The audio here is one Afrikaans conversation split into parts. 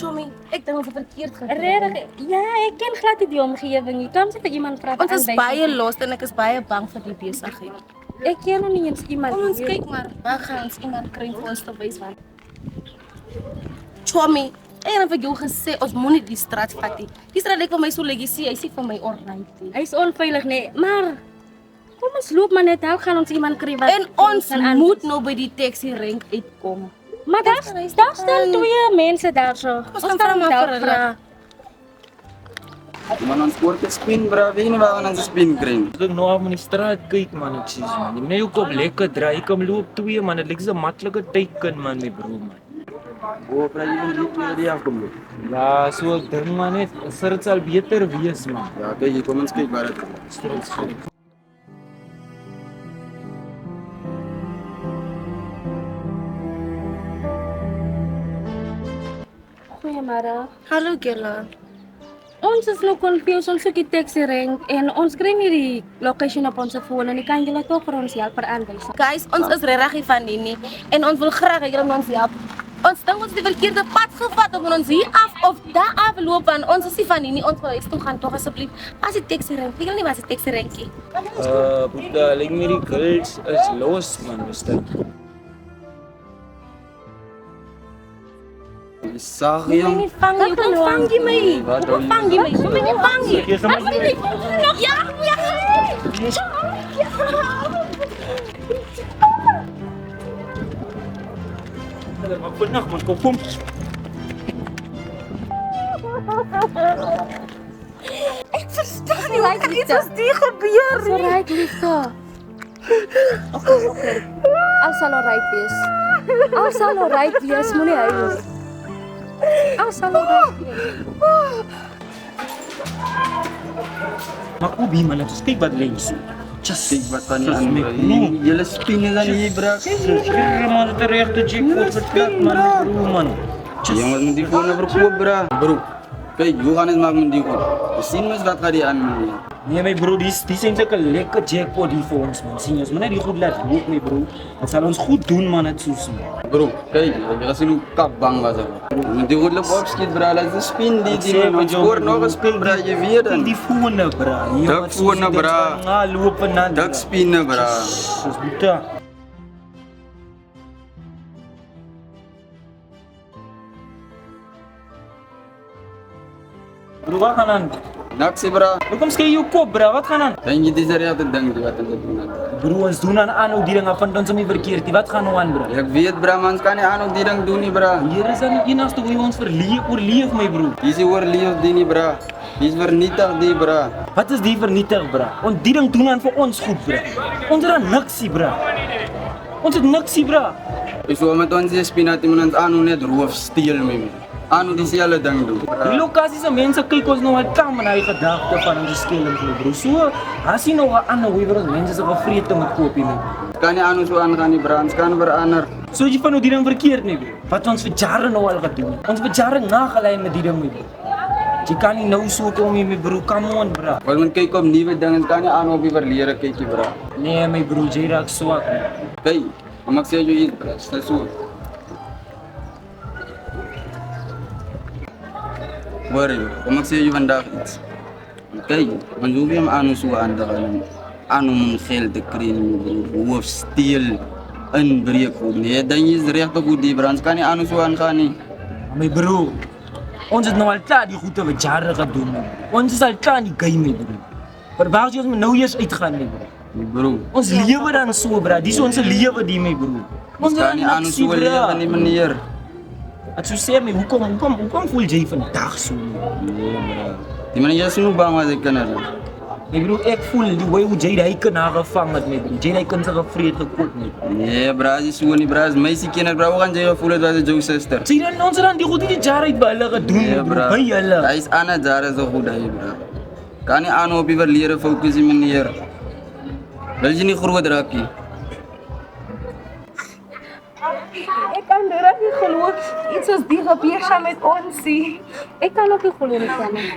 Chommy, ek dink ons het verkeerd gedoen. Regtig? Ja, ek ken glad nie die omgewing nie. Kom sit iemand praat. Ons is baie los en ek is baie bang vir die besigheid. Ek ken nog nie eens iemand. Kom ons kyk maar, waar gaan ons iemand kry vir ons te wys van. Chommy, ek het vir jou gesê ons moenie die straat vat nie. Die straat lyk vir my so legacy, hy sê vir my alright. Hy's onveilig nee, maar kom ons loop maar net, dan gaan ons iemand kry wat. En ons moet nou by die taxi rank uitkom. Maar daar staan twee mense daar so. Ons gaan vra maar vir hulle. Man, ons word gespin, bra. Weet nie waar ons spin kry. Ek nou af in die straat kyk man, ek sê man. Jy jou kop lekker draai, ek kom loop 2 man, dit lyk so 'n maklike teiken man, my bro man. O, bra, jy moet dit weer afkom. Ja, so ek dink man net, dit sal beter wees man. Ja, kyk, hier kom ons kyk waar dit is. Goeiemôre. Hallo Gela. Ons is nou confused, ons soek die taxi rank en ons kry nie die location op ons foon en kan julle tog vir ons help aanwys. Guys, ons is regtig van hier nie en ons wil graag hê julle moet ons help. Ons dink ons het die verkeerde pad gevat of ons hier af of daar afloop en ons is nie van hier nie. Ons wil huis toe gaan tog asseblief. As die taxi rank, weet julle nie wat die taxi rankie? Boeta, lyk my die girls is los man, mister. Die sag Jy jong. nie vang jy, kom vang jy my. Kom vang jy my, kom jy vang jy. Jy gaan my Ja, ja. maar vandag man, kom. Ek verstaan nie hoe kan iets soos dit gebeur So nie. right, liefde. Okay. Alles sal alright wees. Alles sal alright wees, moenie huil. Alles sal alright wees. Maar Kobe man, let's kyk wat lê so. Just Kyk wat van die Sus, ander. my bro. Julle spin dan hier, bra. Skierig man, dit regte jackpot vertrek man, my bro man. Jy moet die foon verkoop, bra. Bro, kyk, hoe gaan dit maak met die foon? Ons sien mos wat gaan die aan man. Nee my bro, dis eintlik 'n lekker jackpot hier vir ons man. Sien jy, ons moet net die goed laat loop my bro. Dit sal ons goed doen man, net soos man. Bro, kyk, jy sien hoe kap bang was ek. Met die goed loop opskiet, bra. Laat die spin die man. Ons skoor nog 'n spin, bra. Jy weet dan. Die fone bra. Dik fone, bra. Nga loop en dan. Dik spinne, bra. Dis boeta. Bro, wat gaan aan? Naksie, bra. Hoekom skei jou kop bra? Wat gaan aan? Dan jy dis reg te dink wat ons doen. Bro, ons doen aan hoe die ding af van ons om nie verkeerd nie. Wat gaan nou aan bro? Ek weet, bra, man, kan nie aan op die ding doen nie, bra. Hier is dan die enigste hoe ons oorleef my bro. Dis nie oorleef die nie, bra. Dis vernietig die, bra. Wat is die vernietig bra? Ons die ding doen aan vir ons goed bra. Ons het niksie bra. Ons het niksie bra. Ek sou met ons die spinat moet ons aan net roof steel my. Aan dieselfde ding doen. Die lokasie se mense kyk ons nou al kam en hy gedagte van ons skelm my bro. So, as jy nou 'n ander hoe vir ons mense se gevrede moet koop nie. Kan nie aan so aangaan nie, bra. Ons kan verander. So jy van hoe die ding verkeerd nie bro. Wat ons vir jare nou al gedoen. Ons vir jare nagelei met die ding my bro. Jy kan nie nou so kom nie my bro. Come on bro. Wat moet kyk op nuwe dinge. Ons kan nie aan op die verlede kyk nie, bra. Nee my bro, jy raak swak. Hey, maak sê jy iets, bra. Stel so. Worry, kom ek sê jy vandag iets. Kyk, want hoe wiem aan so aan te gaan. Aan om geld te kry, hoof steel, inbreek ook nie. Dan is reg op die brands kan nie aan so aangaan nie. My bro, ons het nou al klaar die goede wat jare gedoen. Ons is al klaar in die game my bro. Verwag jy ons moet nou eers uitgaan my bro. Bro, Ons lewe dan so bro. Dis ons lewe die my bro. ons kan nie aan so lewe nie, meneer. At so sê my, hoekom voel jy vandag so? Nee, bro. Die man jy sien hoe bang was ek kinders. My bro, ek voel die way hoe jy daai kind gevang het my bro. Jy daai kind se gevreed gekoop my bro. Nee, bro, jy so nie, bro. Is meisie kinder, bro. Hoe gaan jy gevoel het was jou suster? Sê dan ons het dan die goede jare uit by hulle gedoen Nee, my bro. bro. By hulle. Hy is aan het jare so goed hy, bro. Kan nie aan op die verlede fokus nie, meneer. Wil jy nie groot raak nie? Ek kan regtig nie glo iets soos dit gebeur saam met ons nie. Ek kan ook nie glo nie kan nie.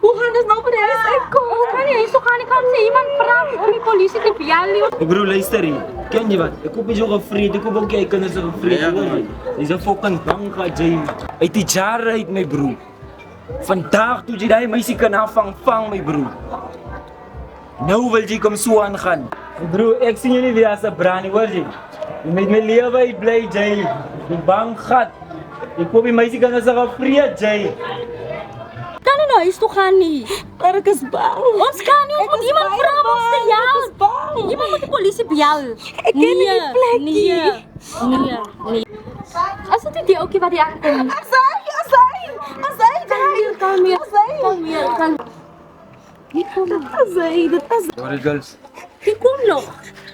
Hoe gaan dit nou by die huis uitkom? Hoe kan jy so gaan? Ek kan sê iemand vra om die polisie te bel nie. My bro, luister hier. Ken je wat? Ik hoop niet zo gevreed. Ik hoop ook jij kunnen ze gevreed Ja, worden. man. Dit is een fucking banka, Jay. Uit die jaren uit, mijn broer. Vandaag doe je dat meisje kan afvangen, mijn broer. Nou wil je kom zo aan gaan. Broer, ik zie je niet weer als een brani, hoor je. Je met mijn leven uit blij, Jay. Je bang gaat. Ik hoop je meisje kan ze gevreed, Jay. Kan nie na huis toe gaan nie. Maar ek is bang. Ons kan nie, ons moet iemand vra om ons te Ek is help. bang. Iemand moet die polisie bel. Ek ken nie die plek nie. Nee. As dit die ouetjie wat die aankom. Asai, Kalmeer. Nie kom. Sorry girls. Die kom nog.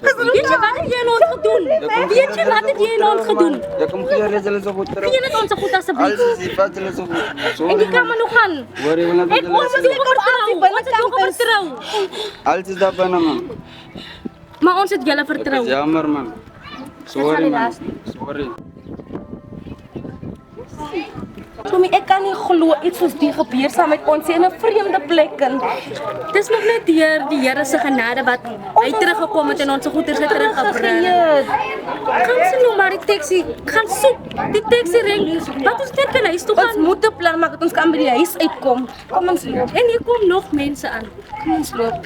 Weet jy wat het jy aan ons gedoen? Weet jy wat het jy aan ons gedoen? Ja, kom hier, is hulle so goed terug. Gee net ons goed asseblief. Alles is hier, vat hulle so goed. En Sorry die kan man. maar nog gaan. Worry, we laten Ek hulle ons het sê. jou vertrou. Ons het jou vertrou. Alles is daar bijna man. Maar ons het julle Ek is vertrou. jammer man. Sorry man. Sorry. Tommy, ek kan nie glo iets soos die gebeur saam met ons in 'n vreemde plek. Dis nog net deur die Here se genade wat hy teruggekom het en ons goeders het teruggebring. Gaan sien nou maar die taxi. Gaan soek. Die taxi ring. Wat ons net kan huis toe Ons gaan. moet 'n plan maak dat ons kan by die huis uitkom. Kom ons loop. En hier kom nog mense aan. Kom ons loop.